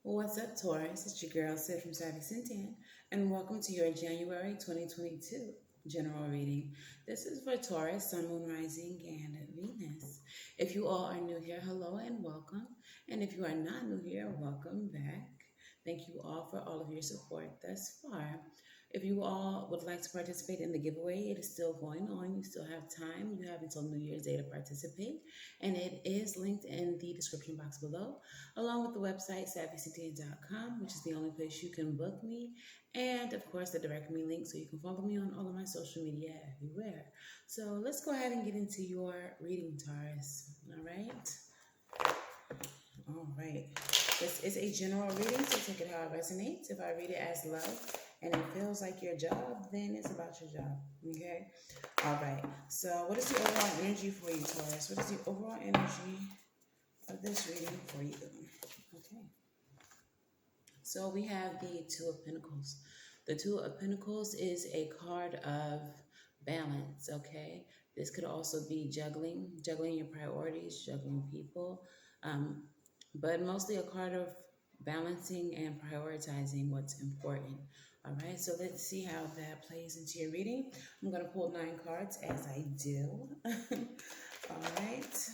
What's up, Taurus? It's your girl, Sid from Savy, Sentient, and welcome to your January 2022 general reading. This is for Taurus, Sun, Moon, Rising, and Venus. If you all are new here, hello and welcome. And if you are not new here, welcome back. Thank you all for all of your support thus far. If you all would like to participate in the giveaway, it is still going on. You still have time. You have until New Year's Day to participate, and it is linked in the description box below, along with the website savycynthia.com, which is the only place you can book me, and of course the direct me link so you can follow me on all of my social media everywhere. So let's go ahead and get into your reading, Taurus. All right. This is a general reading, so take it how it resonates. If I read it as love and it feels like your job, then it's about your job. Okay? All right. So what is the overall energy for you, Taurus? What is the overall energy of this reading for you? Okay. So we have the Two of Pentacles. The Two of Pentacles is a card of balance, okay? This could also be juggling your priorities, juggling people, but mostly a card of balancing and prioritizing what's important. All right, so let's see how that plays into your reading. I'm going to pull 9 cards as I do. All right.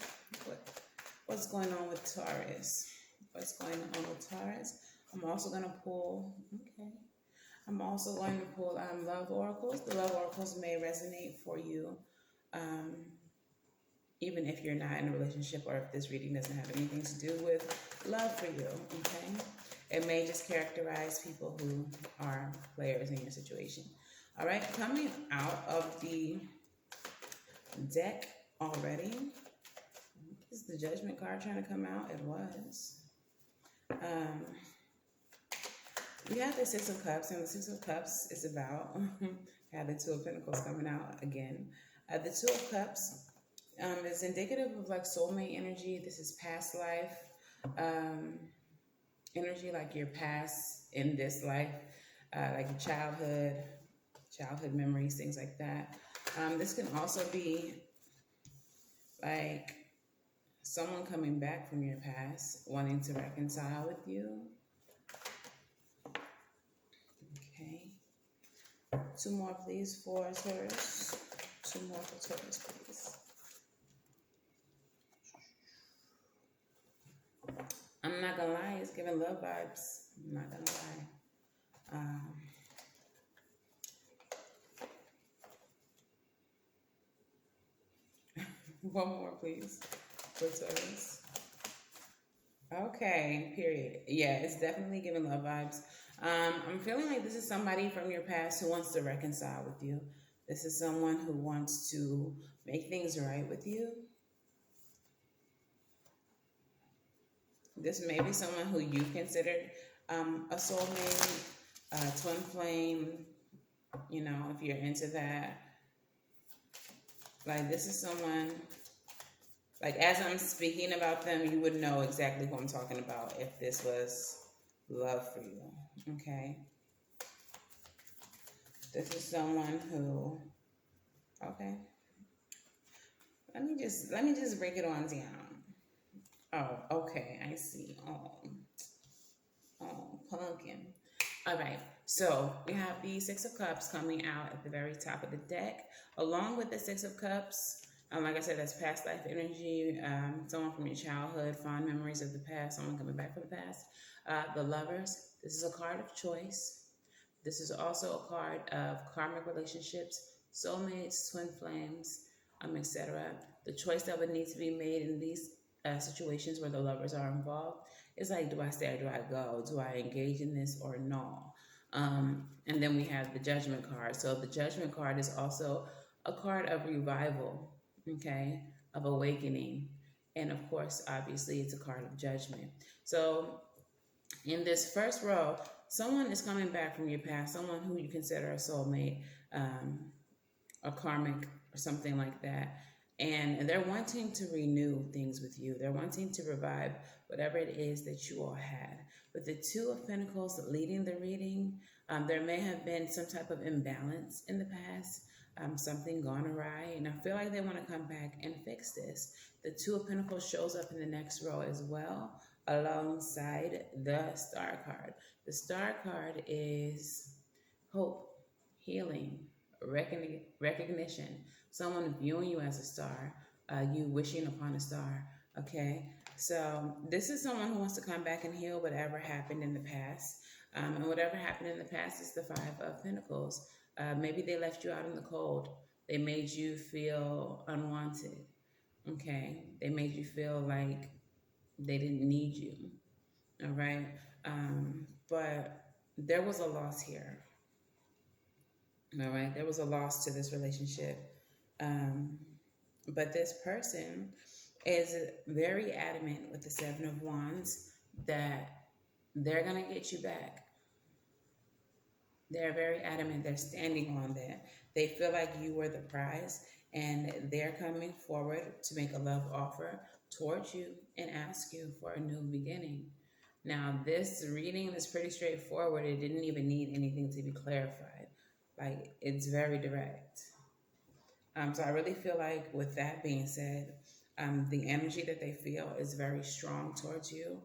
What's going on with Taurus? What's going on with Taurus? I'm also going to pull, love oracles. The love oracles may resonate for you, even if you're not in a relationship or if this reading doesn't have anything to do with love for you, okay? It may just characterize people who are players in your situation. All right, coming out of the deck already. Is the Judgment card trying to come out? It was. We have the Six of Cups, and the Six of Cups is about, have the Two of Pentacles coming out again. The Two of Cups is indicative of like soulmate energy. This is past life energy, like your past in this life, like your childhood memories, things like that. This can also be like someone coming back from your past, wanting to reconcile with you. Okay. 2 more, please, for Taurus. 2 more for Taurus, please. I'm not gonna lie, it's giving love vibes. I'm not gonna lie. One more, please, for Taurus. Okay, period. Yeah, it's definitely giving love vibes. I'm feeling like this is somebody from your past who wants to reconcile with you. This is someone who wants to make things right with you. This may be someone who you considered a soulmate, twin flame, you know, if you're into that. Like, this is someone, like, as I'm speaking about them, you would know exactly who I'm talking about if this was love for you, okay? This is someone who, okay. Let me just break it on down. Oh, okay, I see. Oh, pumpkin. All right, so we have the Six of Cups coming out at the very top of the deck. Along with the Six of Cups, like I said, that's past life energy, someone from your childhood, fond memories of the past, someone coming back from the past. The Lovers, this is a card of choice. This is also a card of karmic relationships, soulmates, twin flames, etc. The choice that would need to be made in these situations where the lovers are involved is like, do I stay or do I go? Do I engage in this or no? And then we have the Judgment card. So the Judgment card is also a card of revival, okay, of awakening. And of course, obviously, it's a card of judgment. So in this first row, someone is coming back from your past, someone who you consider a soulmate, a karmic, or something like that. And they're wanting to renew things with you. They're wanting to revive whatever it is that you all had. With the Two of Pentacles leading the reading, there may have been some type of imbalance in the past, something gone awry. And I feel like they want to come back and fix this. The Two of Pentacles shows up in the next row as well. alongside the star card. The star card is hope, healing, recognition, someone viewing you as a star, you wishing upon a star. Okay, so this is someone who wants to come back and heal whatever happened in the past. And whatever happened in the past is the Five of Pentacles. Maybe they left you out in the cold. They made you feel unwanted. Okay, they made you feel like they didn't need you. All right, but there was a loss here. All right, there was a loss to this relationship. Um, but this person is very adamant with the Seven of Wands that they're going to get you back. They're very adamant. They're standing on that. They feel like you were the prize, and they're coming forward to make a love offer towards you and ask you for a new beginning. Now, this reading is pretty straightforward. It didn't even need anything to be clarified. Like, it's very direct. So I really feel like with that being said, the energy that they feel is very strong towards you.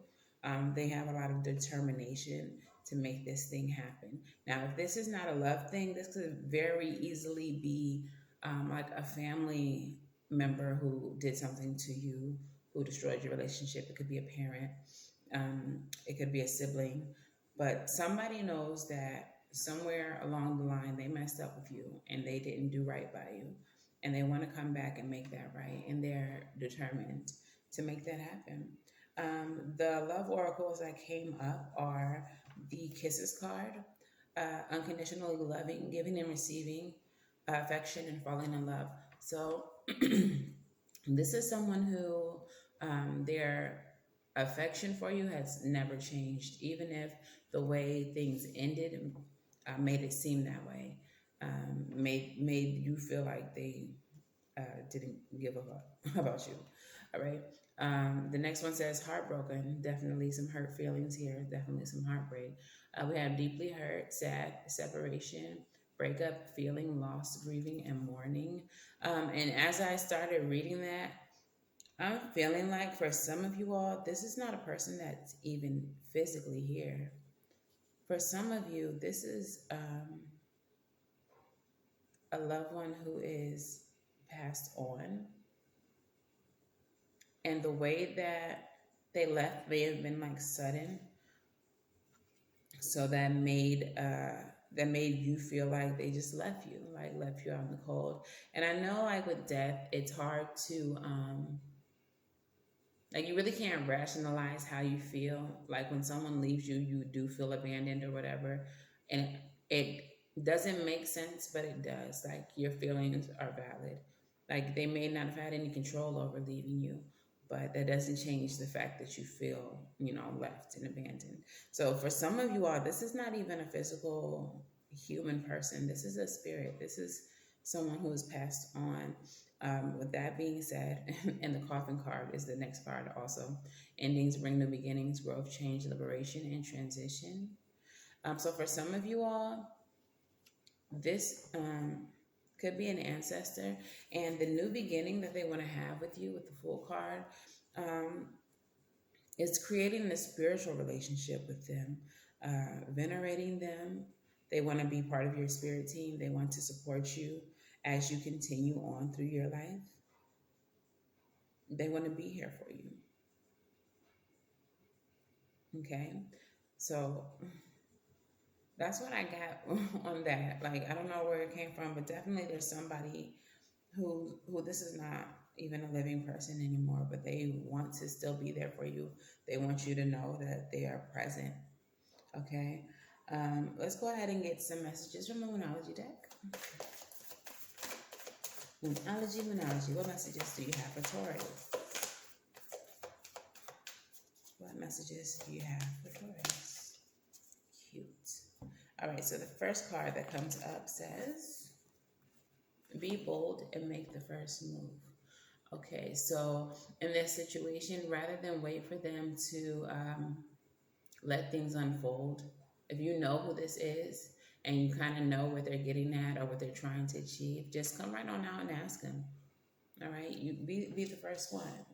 They have a lot of determination to make this thing happen. Now, if this is not a love thing, this could very easily be like a family member who did something to you, who destroyed your relationship. It could be a parent, it could be a sibling, but somebody knows that somewhere along the line they messed up with you and they didn't do right by you, and they want to come back and make that right, and they're determined to make that happen. The love oracles that came up are the Kisses card, unconditionally loving, giving and receiving affection, and falling in love. So this is someone who their affection for you has never changed, even if the way things ended made it seem that way, made you feel like they didn't give a fuck about you. All right. The next one says heartbroken. Definitely some hurt feelings here. Definitely some heartbreak. We have deeply hurt, sad, separation, breakup, feeling, loss, grieving, and mourning. And as I started reading that, I'm feeling like for some of you all, this is not a person that's even physically here. For some of you, this is a loved one who is passed on. And the way that they left may have been like sudden. So that made you feel like they just left you out in the cold. And I know like with death, it's hard to like you really can't rationalize how you feel. Like when someone leaves you, you do feel abandoned or whatever. And it doesn't make sense, but it does. Like your feelings are valid. Like they may not have had any control over leaving you, but that doesn't change the fact that you feel, left and abandoned. So for some of you all, this is not even a physical human person. This is a spirit. This is someone who has passed on. With that being said, and the coffin card is the next card also. Endings bring new beginnings, growth, change, liberation, and transition. So for some of you all, this could be an ancestor, and the new beginning that they want to have with you with the Fool card is creating a spiritual relationship with them, venerating them. They want to be part of your spirit team. They want to support you as you continue on through your life. They want to be here for you. Okay, so that's what I got on that. Like, I don't know where it came from, but definitely there's somebody who this is not even a living person anymore, but they want to still be there for you. They want you to know that they are present. Okay, let's go ahead and get some messages from the Moonology deck. Moonology. What messages do you have for Taurus? What messages do you have for Taurus? Cute. All right, so the first card that comes up says, be bold and make the first move. Okay, so in this situation, rather than wait for them to let things unfold, if you know who this is and you kind of know what they're getting at or what they're trying to achieve, just come right on out and ask them. All right, you be the first one.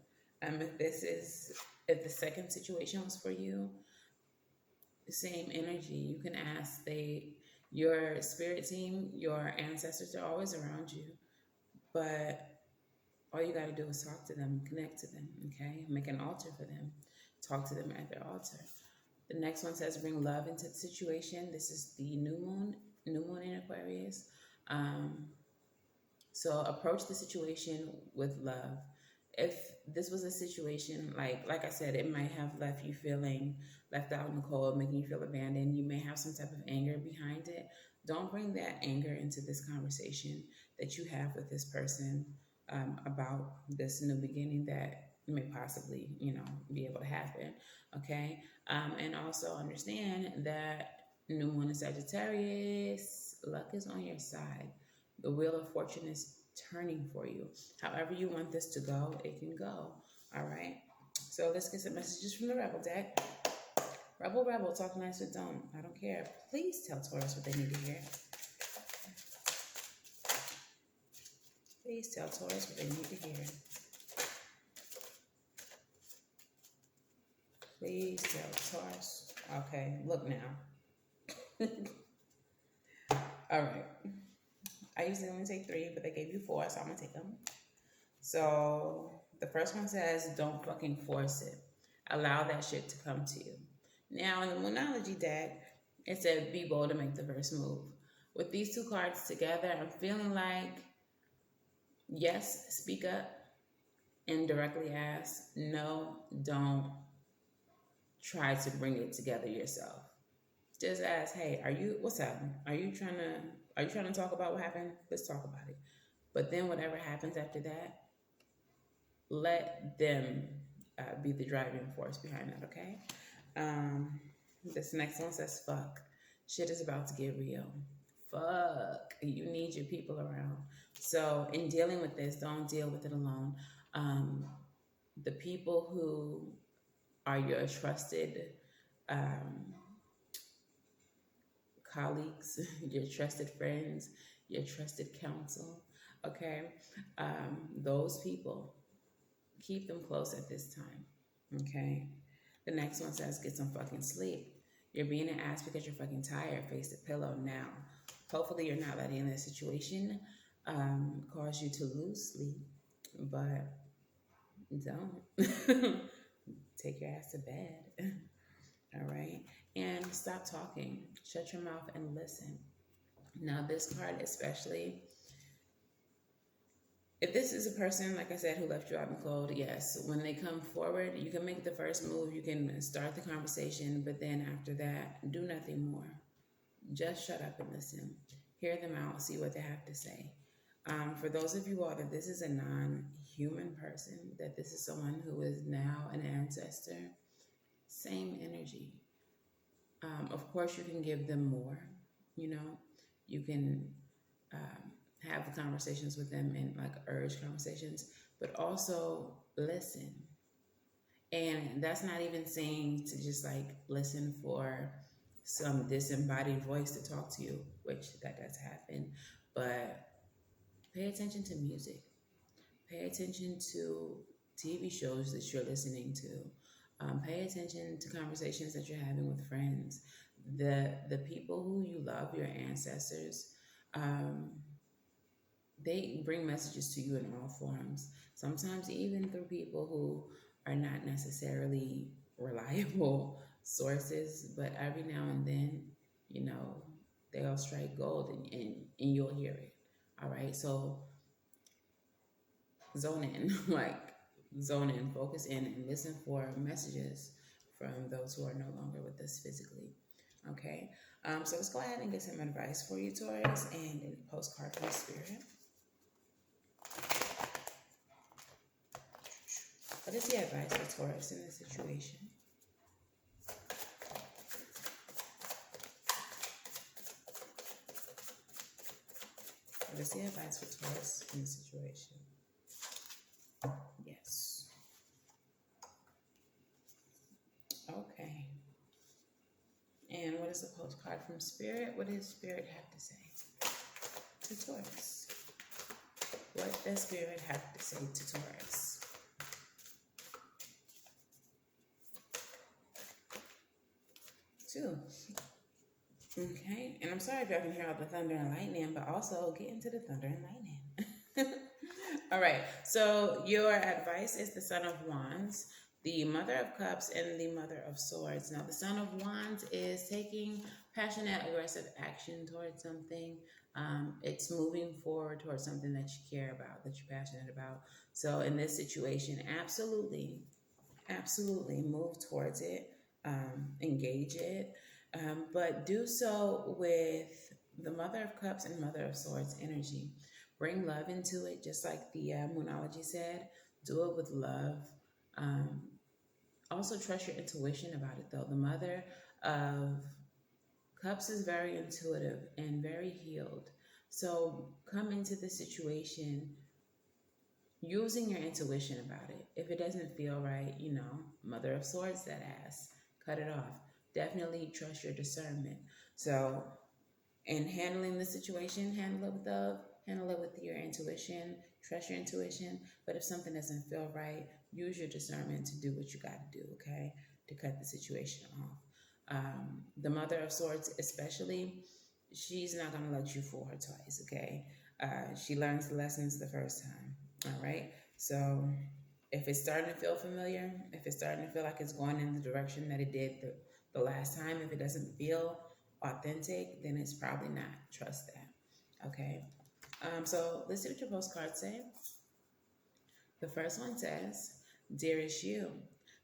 If if the second situation was for you, same energy. You can ask your spirit team, your ancestors are always around you, but all you got to do is talk to them, connect to them, okay? Make an altar for them. Talk to them at their altar. The next one says bring love into the situation. This is the new moon in Aquarius. So approach the situation with love. If this was a situation like I said, it might have left you feeling left out in the cold, making you feel abandoned. You may have some type of anger behind it. Don't bring that anger into this conversation that you have with this person about this new beginning that may possibly, be able to happen. Okay, and also understand that new moon in Sagittarius, luck is on your side. The wheel of fortune is turning for you. However you want this to go, it can go. All right. So let's get some messages from the Rebel deck. Rebel, talk nice or don't. I don't care. Please tell Taurus what they need to hear. Please tell Taurus what they need to hear. Please tell Taurus. Okay, look now. All right. I usually only take 3, but they gave you 4, so I'm going to take them. So the first one says, don't fucking force it. Allow that shit to come to you. Now, in the Moonology deck, it said, be bold to make the first move. With these 2 cards together, I'm feeling like, yes, speak up and directly ask. No, don't try to bring it together yourself. Just ask, hey, what's up? Are you trying to talk about what happened? Let's talk about it. But then whatever happens after that, let them be the driving force behind that, okay? This next one says, fuck. Shit is about to get real. Fuck. You need your people around. So in dealing with this, don't deal with it alone. The people who are your trusted colleagues, your trusted friends, your trusted counsel, okay? Those people, keep them close at this time, okay? The next one says, get some fucking sleep. You're being an ass because you're fucking tired. Face the pillow now. Hopefully you're not letting this situation cause you to lose sleep, but don't. Take your ass to bed. All right? And stop talking. Shut your mouth and listen. Now, this card especially, if this is a person, like I said, who left you out in the cold, yes, when they come forward, you can make the first move. You can start the conversation, but then after that, do nothing more. Just shut up and listen. Hear them out. See what they have to say. For those of you all that this is a non-human person, that this is someone who is now an ancestor, same energy. Of course, you can give them more, you can have the conversations with them and like urge conversations, but also listen. And that's not even saying to just like listen for some disembodied voice to talk to you, which that does happen, but pay attention to music. Pay attention to TV shows that you're listening to. Pay attention to conversations that you're having with friends. The people who you love, your ancestors, they bring messages to you in all forms. Sometimes even through people who are not necessarily reliable sources, but every now and then, they'll strike gold and you'll hear it. All right, so zone in, focus in, and listen for messages from those who are no longer with us physically. Okay, so let's go ahead and get some advice for you, Taurus, and a postcard from Spirit. What is the advice for Taurus in this situation? What is the advice for Taurus in this situation? Yes. Okay. And what is the postcard from Spirit? What does Spirit have to say to Taurus? What does Spirit have to say to Taurus? too. Okay, and I'm sorry if y'all can hear all the thunder and lightning, but also get into the thunder and lightning. All right, so your advice is the Son of Wands, the Mother of Cups, and the Mother of Swords. Now, the Son of Wands is taking passionate, aggressive action towards something. It's moving forward towards something that you care about, that you're passionate about. So, in this situation, absolutely move towards it, engage it, but do so with the Mother of Cups and Mother of Swords energy. Bring love into it, just like the Moonology said. Do it with love. Um, Also, trust your intuition about it, though. The Mother of Cups is very intuitive and very healed. So come into the situation using your intuition about it. If it doesn't feel right, Mother of Swords, that ass, cut it off. Definitely trust your discernment. So, in handling the situation, handle it with love, handle it with your intuition, trust your intuition. But if something doesn't feel right, use your discernment to do what you got to do, okay, to cut the situation off. The Mother of Swords, especially, she's not going to let you fool her twice, okay? She learns the lessons the first time. All right. So if it's starting to feel familiar, if it's starting to feel like it's going in the direction that it did the last time, if it doesn't feel authentic, then it's probably not. Trust that. Okay. So let's see what your postcards say. The first one says, Dearest you,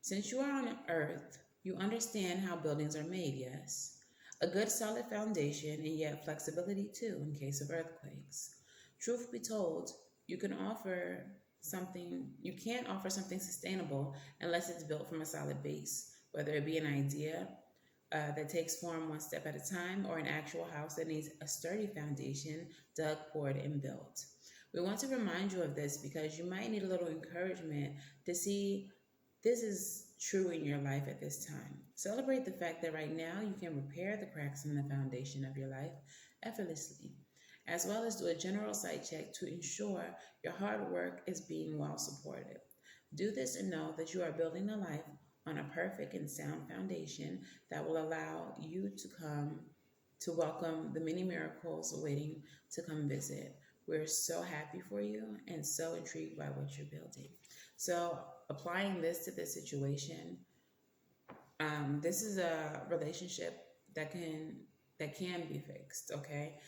since you are on Earth, you understand how buildings are made, yes. A good solid foundation and yet flexibility too in case of earthquakes. Truth be told, you can't offer something sustainable unless it's built from a solid base, whether it be an idea that takes form one step at a time or an actual house that needs a sturdy foundation dug, poured, and built. We want to remind you of this because you might need a little encouragement to see this is true in your life at this time. Celebrate the fact that right now you can repair the cracks in the foundation of your life effortlessly, as well as do a general site check to ensure your hard work is being well supported. Do this and know that you are building a life on a perfect and sound foundation that will allow you to welcome the many miracles waiting to come visit. We're so happy for you and so intrigued by what you're building. So applying this to this situation, this is a relationship that can be fixed, okay?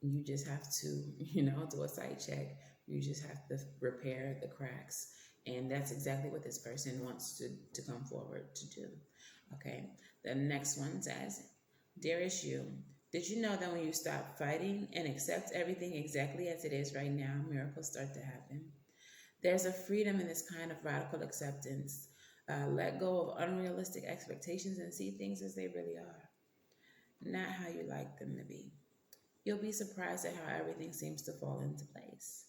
You just have to, do a site check. You just have to repair the cracks. And that's exactly what this person wants to come forward to do. Okay. The next one says, Dearest you, did you know that when you stop fighting and accept everything exactly as it is right now, miracles start to happen? There's a freedom in this kind of radical acceptance. Let go of unrealistic expectations and see things as they really are, not how you like them to be. You'll be surprised at how everything seems to fall into place.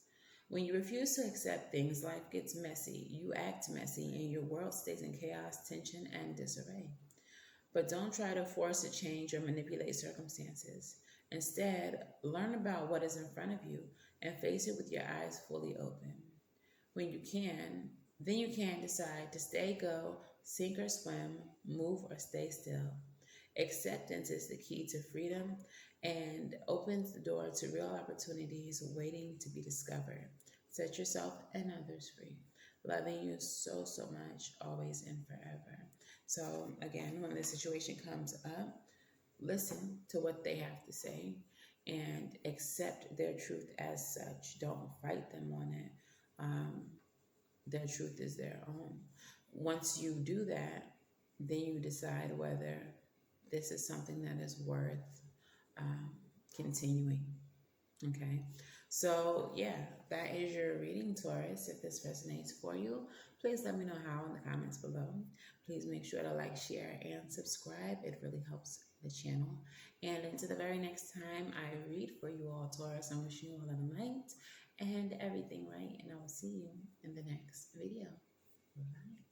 When you refuse to accept things, life gets messy. You act messy, and your world stays in chaos, tension, and disarray. But don't try to force a change or manipulate circumstances. Instead, learn about what is in front of you and face it with your eyes fully open. When you can, then you can decide to stay, go, sink or swim, move or stay still. Acceptance is the key to freedom and opens the door to real opportunities waiting to be discovered. Set yourself and others free. Loving you so, so much, always and forever. So again, when this situation comes up, listen to what they have to say and accept their truth as such. Don't fight them on it. Their truth is their own. Once you do that, then you decide whether this is something that is worth continuing. Okay, so yeah, that is your reading, Taurus. If this resonates for you, please let me know how in the comments below. Please make sure to like, share, and subscribe. It really helps the channel. And until the very next time I read for you all, Taurus, I'm wishing you all love and light and everything right. And I will see you in the next video. Bye.